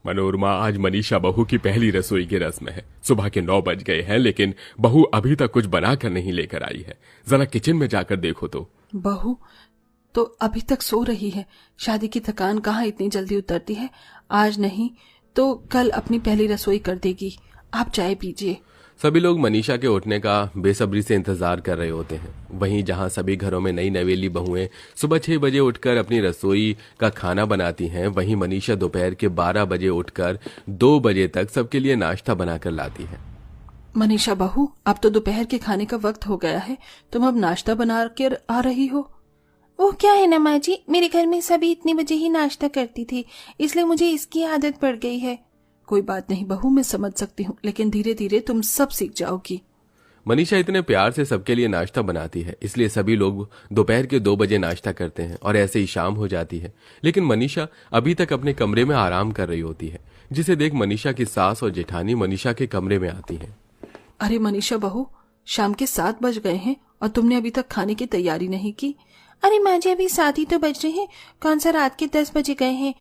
मनोरमा, आज मनीषा बहू की पहली रसोई की रस्म है। सुबह के 9 बज गए हैं, लेकिन बहू अभी तक कुछ बनाकर नहीं लेकर आई है। जरा किचन में जाकर देखो तो। बहू तो अभी तक सो रही है। शादी की थकान कहाँ इतनी जल्दी उतरती है। आज नहीं तो कल अपनी पहली रसोई कर देगी। आप चाय पीजिए। सभी लोग मनीषा के उठने का बेसब्री से इंतजार कर रहे होते हैं। वहीं जहां सभी घरों में नई नवेली बहुएं सुबह 6 बजे उठकर अपनी रसोई का खाना बनाती हैं, वहीं मनीषा दोपहर के 12 बजे उठकर 2 बजे तक सबके लिए नाश्ता बनाकर लाती है। मनीषा बहू, अब तो दोपहर के खाने का वक्त हो गया है। तुम अब नाश्ता बना कर आ रही हो। वो क्या है ना माँ जी, मेरे घर में सभी इतने बजे ही नाश्ता करती थी, इसलिए मुझे इसकी आदत पड़ गई है। कोई बात नहीं बहू, मैं समझ सकती हूँ, लेकिन धीरे धीरे तुम सब सीख जाओगी। मनीषा इतने प्यार से सबके लिए नाश्ता बनाती है, इसलिए सभी लोग दोपहर के 2 बजे नाश्ता करते हैं और ऐसे ही शाम हो जाती है। लेकिन मनीषा अभी तक अपने कमरे में आराम कर रही होती है, जिसे देख मनीषा की सास और जेठानी मनीषा के कमरे में आती हैं। अरे मनीषा बहू, शाम के 7 बज गए हैं और तुमने अभी तक खाने की तैयारी नहीं की। अरे माँ जी, अभी 7 ही तो बज रहे हैं। कौन सा रात के 10 बजे गए हैं।